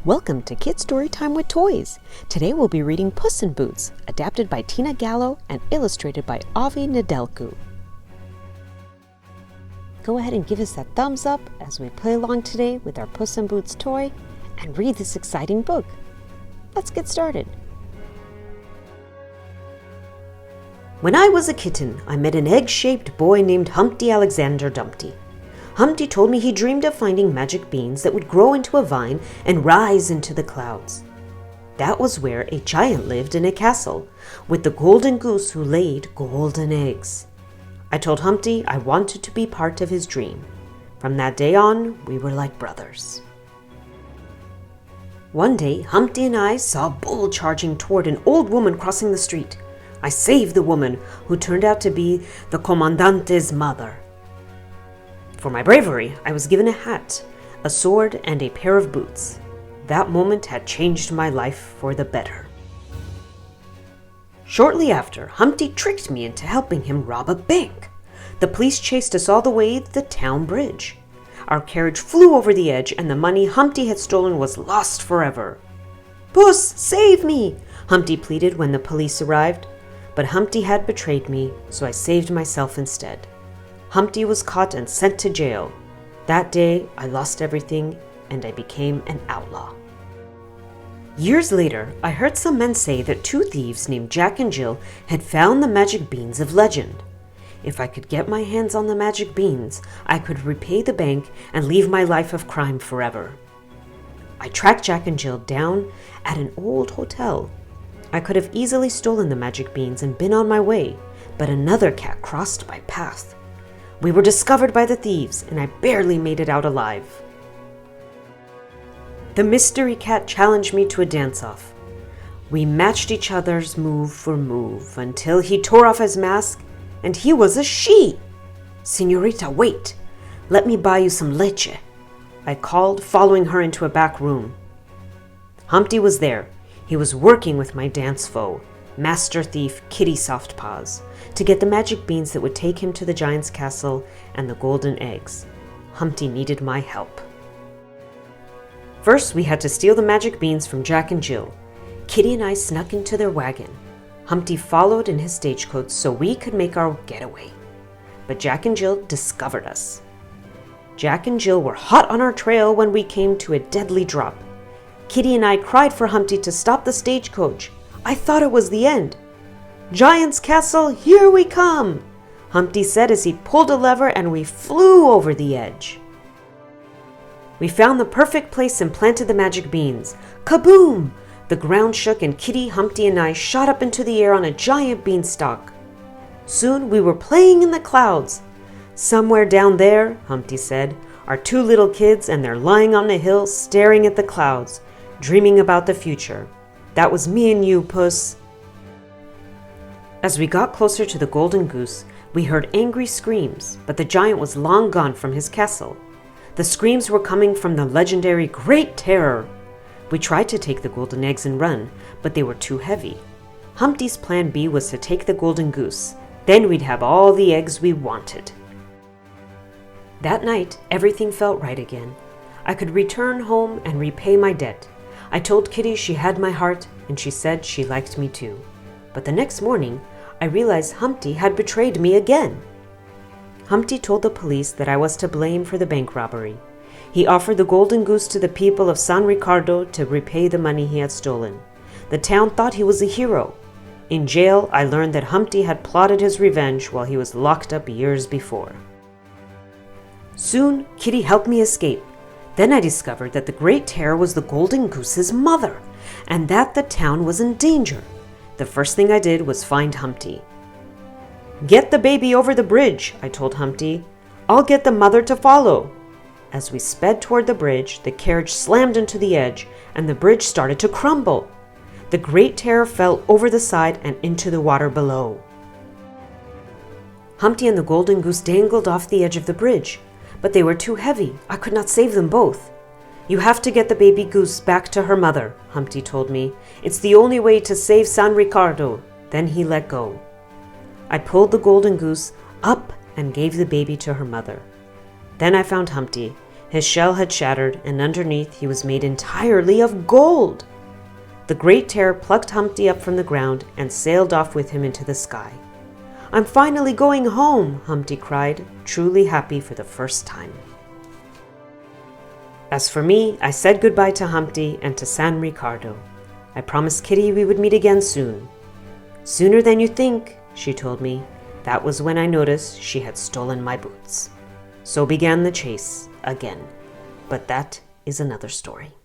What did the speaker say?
Welcome to Kid Storytime with Toys. Today we'll be reading Puss in Boots, adapted by Tina Gallo and illustrated by Ovi Nedelcu. Go ahead and give us that thumbs up as we play along today with our Puss in Boots toy and read this exciting book. Let's get started. When I was a kitten, I met an egg-shaped boy named Humpty Dumpty. Humpty told me he dreamed of finding magic beans that would grow into a vine and rise into the clouds. That was where a giant lived in a castle, with the golden goose who laid golden eggs. I told Humpty I wanted to be part of his dream. From that day on, we were like brothers. One day, Humpty and I saw a bull charging toward an old woman crossing the street. I saved the woman, who turned out to be the Comandante's mother. For my bravery, I was given a hat, a sword, and a pair of boots. That moment had changed my life for the better. Shortly after, Humpty tricked me into helping him rob a bank. The police chased us all the way to the town bridge. Our carriage flew over the edge, and the money Humpty had stolen was lost forever. "Puss, save me!" Humpty pleaded when the police arrived. But Humpty had betrayed me, so I saved myself instead. Humpty was caught and sent to jail. That day, I lost everything, and I became an outlaw. Years later, I heard some men say that two thieves named Jack and Jill had found the magic beans of legend. If I could get my hands on the magic beans, I could repay the bank and leave my life of crime forever. I tracked Jack and Jill down at an old hotel. I could have easily stolen the magic beans and been on my way, but another cat crossed my path. We were discovered by the thieves, and I barely made it out alive. The mystery cat challenged me to a dance-off. We matched each other's move for move until he tore off his mask, and he was a she. "Señorita, wait. Let me buy you some leche," I called, following her into a back room. Humpty was there. He was working with my dance foe, Master Thief Kitty Softpaws, to get the magic beans that would take him to the giant's castle and the golden eggs. Humpty needed my help. First, we had to steal the magic beans from Jack and Jill. Kitty and I snuck into their wagon. Humpty followed in his stagecoach so we could make our getaway. But Jack and Jill discovered us. Jack and Jill were hot on our trail when we came to a deadly drop. Kitty and I cried for Humpty to stop the stagecoach. I thought it was the end. "Giant's castle, here we come," Humpty said as he pulled a lever and we flew over the edge. We found the perfect place and planted the magic beans. Kaboom! The ground shook and Kitty, Humpty, and I shot up into the air on a giant beanstalk. Soon we were playing in the clouds. "Somewhere down there," Humpty said, "are two little kids and they're lying on a hill staring at the clouds, dreaming about the future. That was me and you, Puss." As we got closer to the golden goose, we heard angry screams, but the giant was long gone from his castle. The screams were coming from the legendary Great Terror. We tried to take the golden eggs and run, but they were too heavy. Humpty's plan B was to take the golden goose. Then we'd have all the eggs we wanted. That night, everything felt right again. I could return home and repay my debt. I told Kitty she had my heart, and she said she liked me too. But the next morning, I realized Humpty had betrayed me again. Humpty told the police that I was to blame for the bank robbery. He offered the golden goose to the people of San Ricardo to repay the money he had stolen. The town thought he was a hero. In jail, I learned that Humpty had plotted his revenge while he was locked up years before. Soon, Kitty helped me escape. Then I discovered that the Great Terror was the golden goose's mother, and that the town was in danger. The first thing I did was find Humpty. "Get the baby over the bridge," I told Humpty. "I'll get the mother to follow." As we sped toward the bridge, the carriage slammed into the edge, and the bridge started to crumble. The Great Terror fell over the side and into the water below. Humpty and the golden goose dangled off the edge of the bridge, but they were too heavy. I could not save them both. "You have to get the baby goose back to her mother," Humpty told me. "It's the only way to save San Ricardo." Then he let go. I pulled the golden goose up and gave the baby to her mother. Then I found Humpty. His shell had shattered, and underneath he was made entirely of gold. The Great Terror plucked Humpty up from the ground and sailed off with him into the sky. "I'm finally going home," Humpty cried, truly happy for the first time. As for me, I said goodbye to Humpty and to San Ricardo. I promised Kitty we would meet again soon. "Sooner than you think," she told me. That was when I noticed she had stolen my boots. So began the chase again. But that is another story.